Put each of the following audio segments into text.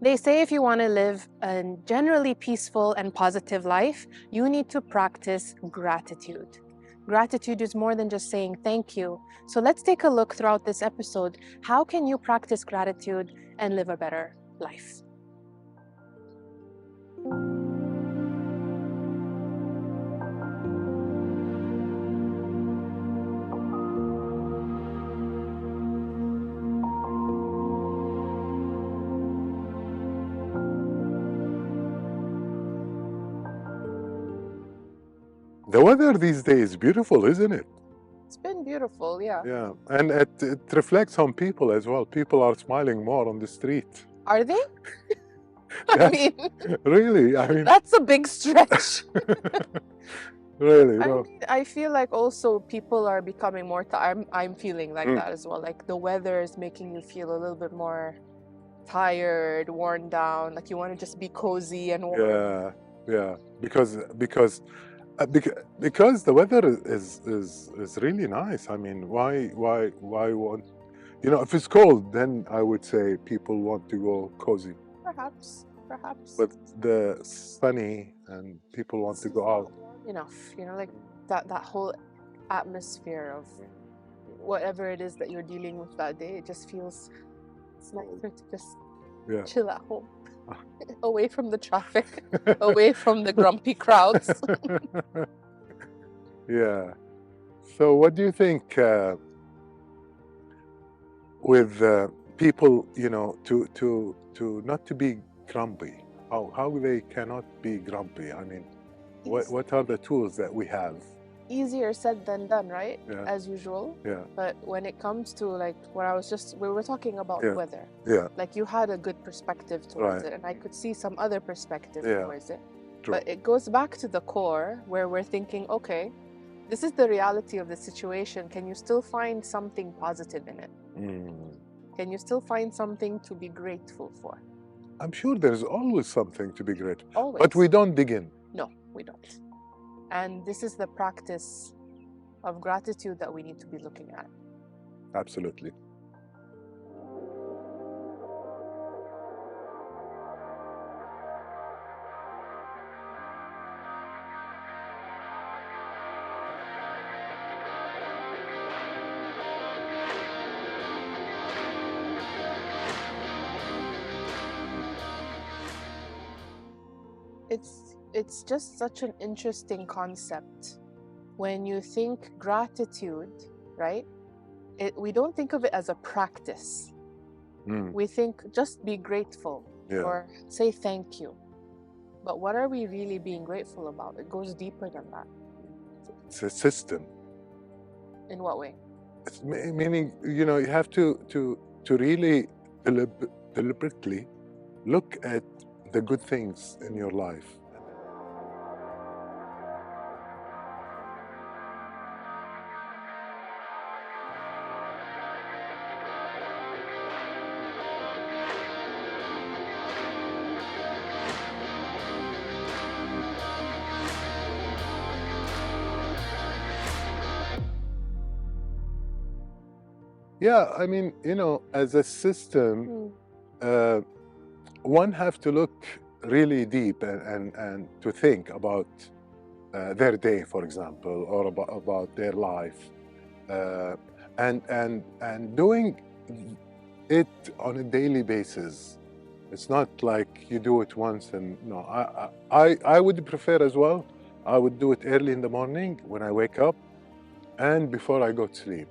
They say if you want to live a generally peaceful and positive life, you need to practice gratitude. Gratitude is more than just saying thank you. So let's take a look throughout this episode. How can you practice gratitude and live a better life? The weather these days is beautiful, isn't it? It's been beautiful, yeah. Yeah, and it reflects on people as well. People are smiling more on the street. Are they? I That's mean, really, I mean, that's a big stretch. really, I no. mean, I feel like also people are becoming more I'm feeling like that as well. Like the weather is making you feel a little bit more tired, worn down, like you want to just be cozy and warm. Yeah, because the weather is really nice. I mean, why want, if it's cold, then I would say people want to go cozy. Perhaps. But the sunny and people want to go out. Warm enough, like that whole atmosphere of whatever it is that you're dealing with that day. It just feels it's nicer to just chill at home, away from the traffic, away from the grumpy crowds. Yeah. So what do you think with people, to not to be grumpy? How they cannot be grumpy? I mean, what are the tools that we have? Easier said than done, right? Yeah. As usual. Yeah. But when it comes to like we were talking about Yeah. weather. Yeah. Like you had a good perspective towards Right. it, and I could see some other perspective Yeah. towards it. True. But it goes back to the core where we're thinking, okay, this is the reality of the situation. Can you still find something positive in it? Can you still find something to be grateful for? I'm sure there's always something to be grateful. Always. But we don't dig in. No, we don't. And this is the practice of gratitude that we need to be looking at. Absolutely. It's just such an interesting concept. When you think gratitude, right? We don't think of it as a practice. We think just be grateful or say thank you. But what are we really being grateful about? It goes deeper than that. It's a system. In what way? It's meaning, you have to really deliberately look at the good things in your life. Yeah, I mean, as a system, one have to look really deep and to think about their day, for example, or about their life, and doing it on a daily basis. It's not like you do it once and no. I would prefer as well. I would do it early in the morning when I wake up, and before I go to sleep.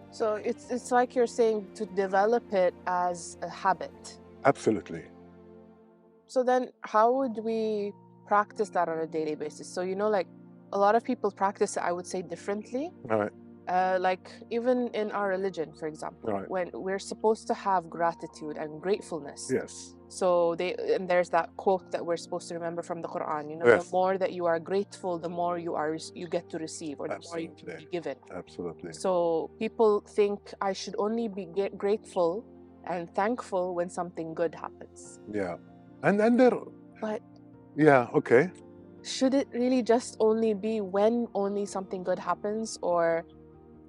So it's like you're saying to develop it as a habit. Absolutely. So then how would we practice that on a daily basis? So, like a lot of people practice it, I would say, differently. Right. Like even in our religion, for example, Right. when we're supposed to have gratitude and gratefulness. Yes. So there's that quote that we're supposed to remember from the Quran. Yes. The more that you are grateful, the more you get to receive, or the more you can be given. Absolutely. So people think I should only be grateful and thankful when something good happens. Yeah, and there. But yeah, okay. Should it really just only be when only something good happens, or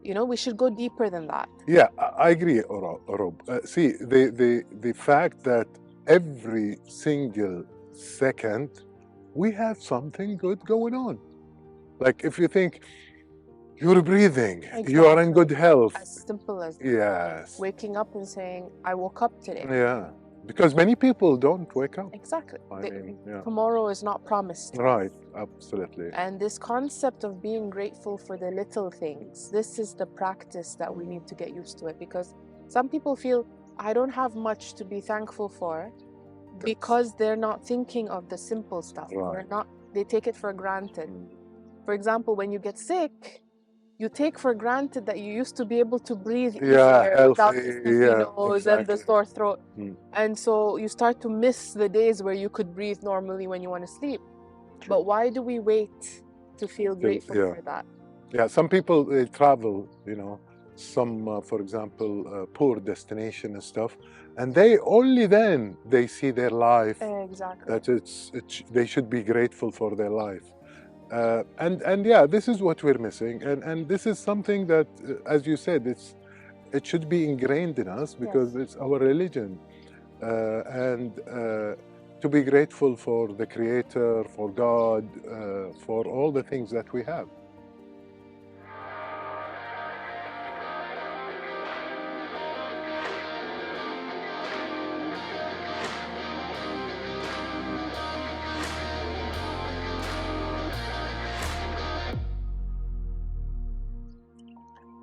we should go deeper than that? Yeah, I agree, Orob. See, the fact that every single second, we have something good going on. Like if you think you're breathing, you are in good health. As simple as Yes. waking up and saying, I woke up today. Yeah. Because many people don't wake up. Exactly. Yeah. Tomorrow is not promised. Right, absolutely. And this concept of being grateful for the little things, this is the practice that we need to get used to it, because some people feel, I don't have much to be thankful for, because they're not thinking of the simple stuff. Right. They take it for granted. For example, when you get sick, you take for granted that you used to be able to breathe easier without the stuffy nose and the sore throat. And so you start to miss the days where you could breathe normally when you want to sleep. But why do we wait to feel grateful for that? Yeah, some people, they travel, some, for example, poor destination and stuff, and they only then they see their life. Exactly. That they should be grateful for their life. And yeah, this is what we're missing, and this is something that, as you said, it should be ingrained in us, because it's our religion, and to be grateful for the Creator, for God, for all the things that we have.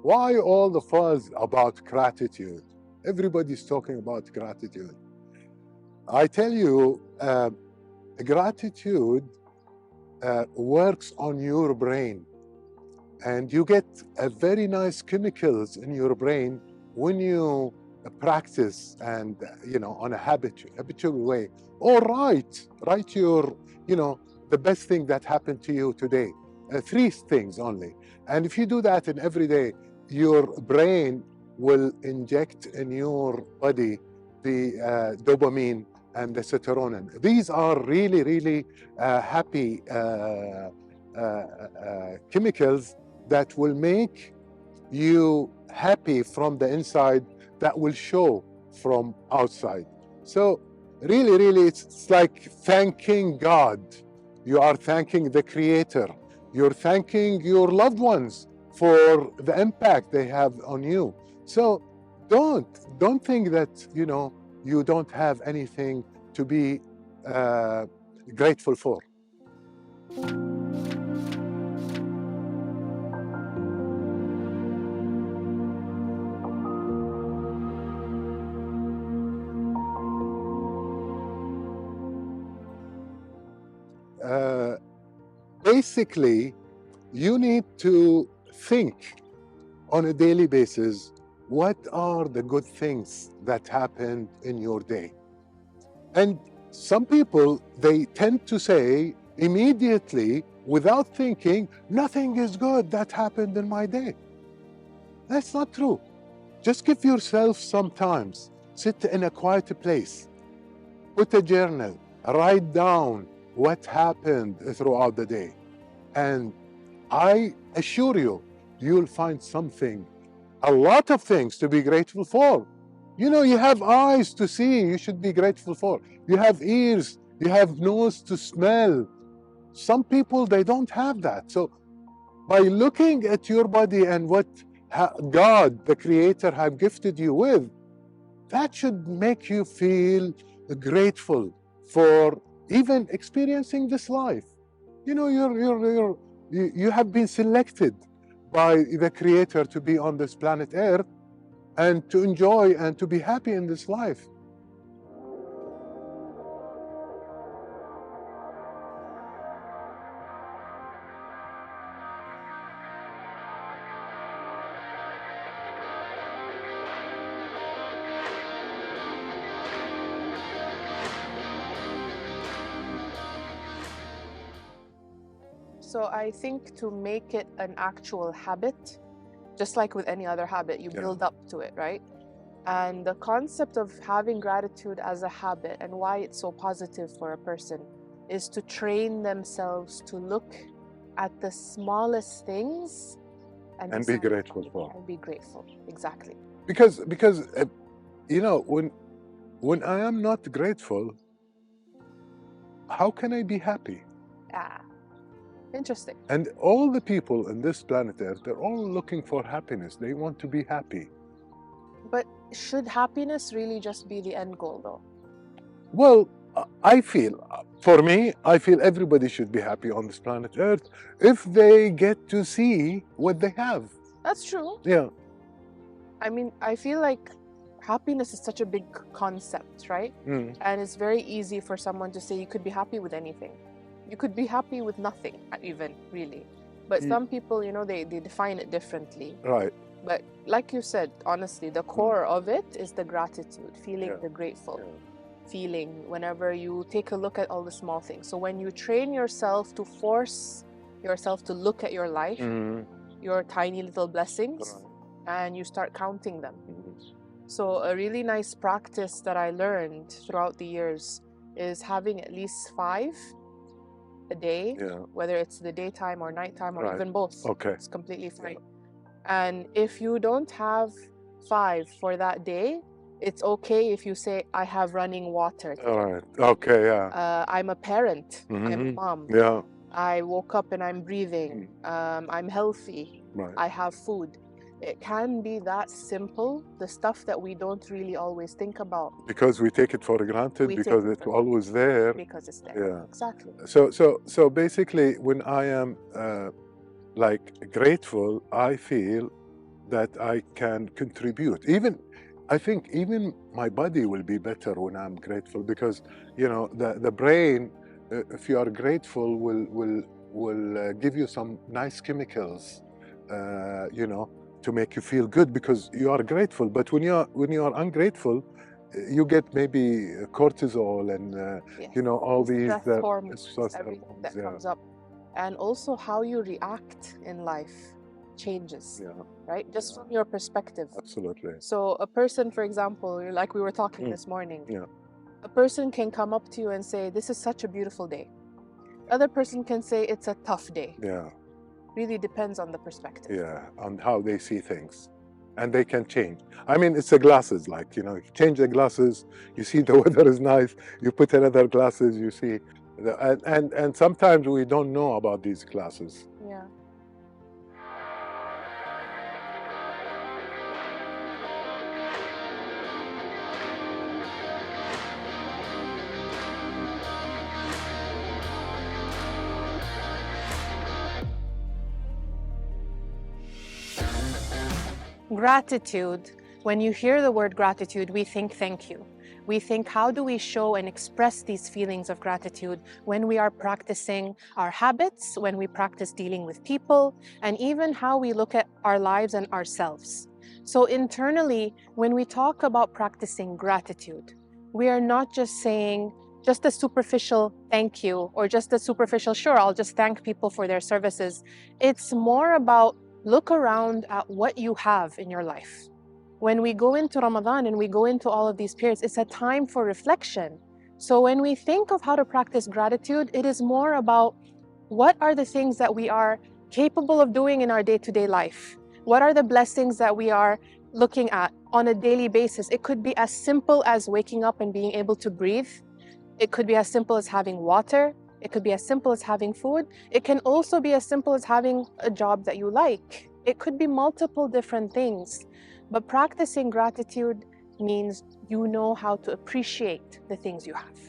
Why all the fuzz about gratitude? Everybody's talking about gratitude. I tell you, gratitude works on your brain, and you get a very nice chemicals in your brain when you practice and on a habitual way, or write your the best thing that happened to you today, 3 things only. And if you do that in every day, your brain will inject in your body the dopamine and the serotonin. These are really, really happy chemicals that will make you happy from the inside, that will show from outside. So really, really, it's like thanking God. You are thanking the Creator. You're thanking your loved ones for the impact they have on you. So don't think that you don't have anything to be grateful for. Basically, you need to think on a daily basis, what are the good things that happened in your day? And some people, they tend to say immediately, without thinking, nothing is good that happened in my day. That's not true. Just give yourself some time. Sit in a quiet place, put a journal, write down what happened throughout the day. And I assure you, you'll find something, a lot of things to be grateful for. You have eyes to see, you should be grateful for. You have ears, you have nose to smell. Some people, they don't have that. So by looking at your body and what God, the Creator, have gifted you with, that should make you feel grateful for even experiencing this life. You have been selected by the Creator to be on this planet Earth and to enjoy and to be happy in this life. So I think to make it an actual habit, just like with any other habit, you build up to it, right? And the concept of having gratitude as a habit and why it's so positive for a person is to train themselves to look at the smallest things and be grateful for. And be grateful, exactly. Because when I am not grateful, how can I be happy? Ah, interesting. And all the people in this planet Earth, they're all looking for happiness. They want to be happy. But should happiness really just be the end goal, though? Well, I feel, for me, I feel everybody should be happy on this planet Earth if they get to see what they have. That's true. Yeah. I mean, I feel like happiness is such a big concept, right? And it's very easy for someone to say you could be happy with anything. You could be happy with nothing, even, really. But some people, you know, they define it differently. Right. But like you said, honestly, the core of it is the gratitude, feeling the grateful feeling whenever you take a look at all the small things. So when you train yourself to force yourself to look at your life, your tiny little blessings, and you start counting them. So a really nice practice that I learned throughout the years is having at least 5 a day, whether it's the daytime or nighttime or even both. Okay. It's completely fine. And if you don't have 5 for that day, it's okay if you say, I have running water. All right. Okay, yeah. I'm a parent. I'm a mom. Yeah. I woke up and I'm breathing. I'm healthy. Right. I have food. It can be that simple, the stuff that we don't really always think about. Because we take it for granted, because it's always there. Because it's there. Yeah. Exactly. So basically, when I am like grateful, I feel that I can contribute. I think even my body will be better when I'm grateful, because you know the brain, if you are grateful, will give you some nice chemicals, you know, to make you feel good because you are grateful. But when you are ungrateful, you get maybe cortisol and you know, all these hormones, everything that comes up, and also how you react in life changes, right? Just from your perspective. Absolutely. So a person, for example, like we were talking this morning, a person can come up to you and say, this is such a beautiful day. Other person can say it's a tough day. Yeah. Really depends on the perspective. Yeah, on how they see things. And they can change. I mean, it's the glasses, like, you know, you change the glasses, you see the weather is nice, you put another glasses, you see, and sometimes we don't know about these glasses. Yeah. Gratitude. When you hear the word gratitude, we think thank you. We think, how do we show and express these feelings of gratitude when we are practicing our habits, when we practice dealing with people, and even how we look at our lives and ourselves. So internally, when we talk about practicing gratitude, we are not just saying just a superficial thank you or just a superficial, sure, I'll just thank people for their services. It's more about look around at what you have in your life. When we go into Ramadan and we go into all of these periods, it's a time for reflection. So when we think of how to practice gratitude, it is more about what are the things that we are capable of doing in our day-to-day life? What are the blessings that we are looking at on a daily basis? It could be as simple as waking up and being able to breathe. It could be as simple as having water. It could be as simple as having food. It can also be as simple as having a job that you like. It could be multiple different things. But practicing gratitude means you know how to appreciate the things you have.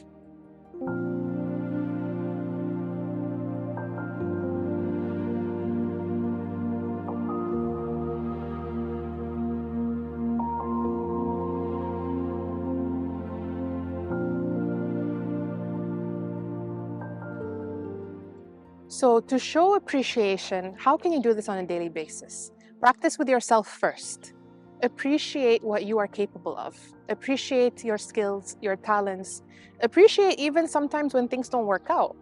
So to show appreciation, how can you do this on a daily basis? Practice with yourself first. Appreciate what you are capable of. Appreciate your skills, your talents. Appreciate even sometimes when things don't work out.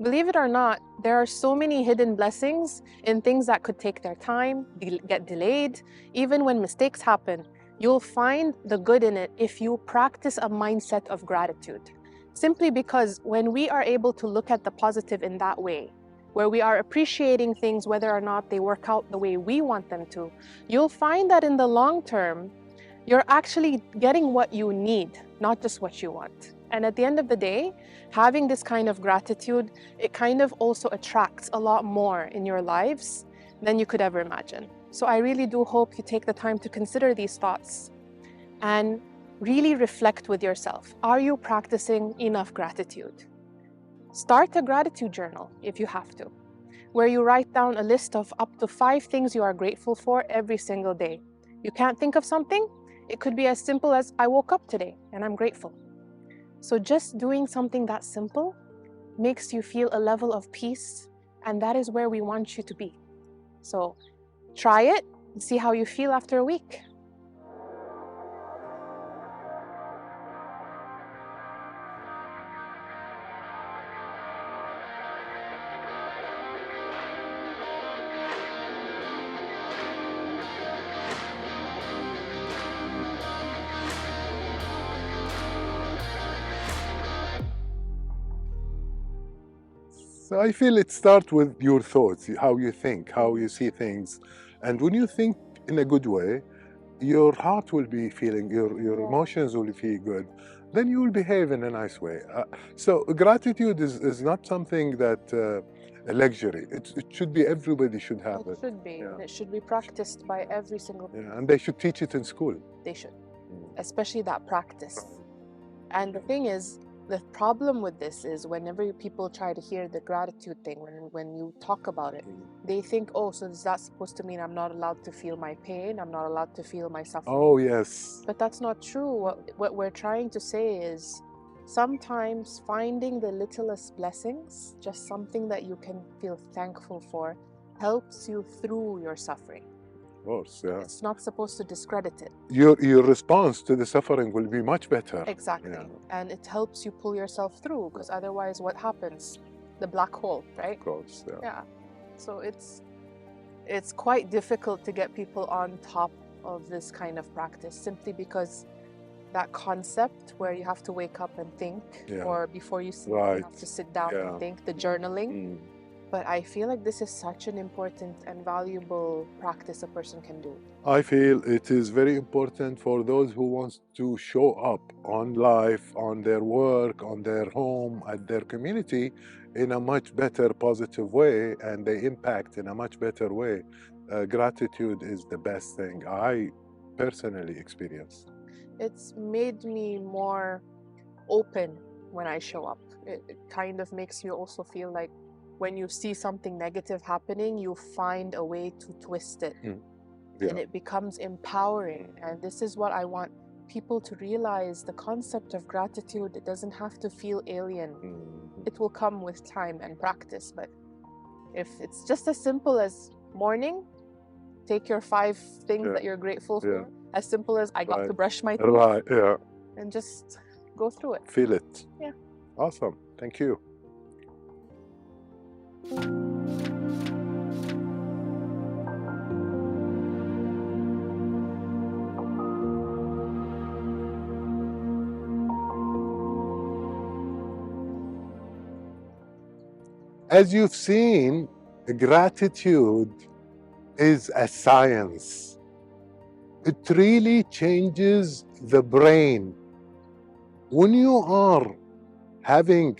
Believe it or not, there are so many hidden blessings in things that could take their time, get delayed. Even when mistakes happen, you'll find the good in it if you practice a mindset of gratitude. Simply because when we are able to look at the positive in that way, where we are appreciating things whether or not they work out the way we want them to, you'll find that in the long term, you're actually getting what you need, not just what you want. And at the end of the day, having this kind of gratitude, it kind of also attracts a lot more in your lives than you could ever imagine. So I really do hope you take the time to consider these thoughts and really reflect with yourself. Are you practicing enough gratitude? Start a gratitude journal if you have to, where you write down a list of up to 5 things you are grateful for every single day. You can't think of something? It could be as simple as, I woke up today and I'm grateful. So just doing something that simple makes you feel a level of peace, and that is where we want you to be. So try it and see how you feel after a week. So I feel it starts with your thoughts, how you think, how you see things. And when you think in a good way, your heart will be feeling, your emotions will feel good. Then you will behave in a nice way. So gratitude is not something that a luxury. It should be, everybody should have it. It should be. Yeah. It should be practiced by every single person. Yeah, and they should teach it in school. They should, especially that practice. And the thing is, the problem with this is whenever people try to hear the gratitude thing, when you talk about it, they think, oh, so is that supposed to mean I'm not allowed to feel my pain? I'm not allowed to feel my suffering? Oh, yes. But that's not true. What we're trying to say is sometimes finding the littlest blessings, just something that you can feel thankful for, helps you through your suffering. Of course, yeah. It's not supposed to discredit it. Your response to the suffering will be much better. Exactly. Yeah. And it helps you pull yourself through, because otherwise what happens? The black hole, right? Of course, yeah. Yeah. So it's quite difficult to get people on top of this kind of practice, simply because that concept where you have to wake up and think, or before you sleep, you have to sit down and think, the journaling. But I feel like this is such an important and valuable practice a person can do. I feel it is very important for those who want to show up on life, on their work, on their home, at their community in a much better, positive way, and they impact in a much better way. Gratitude is the best thing I personally experienced. It's made me more open when I show up. It kind of makes you also feel like when you see something negative happening, you find a way to twist it. And it becomes empowering. And this is what I want people to realize. The concept of gratitude, it doesn't have to feel alien. It will come with time and practice. But if it's just as simple as morning, take your 5 things that you're grateful for. As simple as I got to brush my teeth. And just go through it. Feel it. Yeah. Awesome. Thank you. As you've seen, gratitude is a science. It really changes the brain. When you are having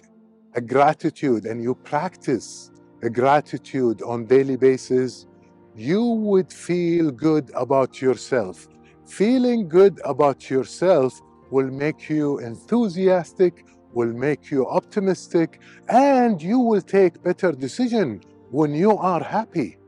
a gratitude and you practice a gratitude on daily basis, you would feel good about yourself. Feeling good about yourself will make you enthusiastic, will make you optimistic, and you will take better decisions when you are happy.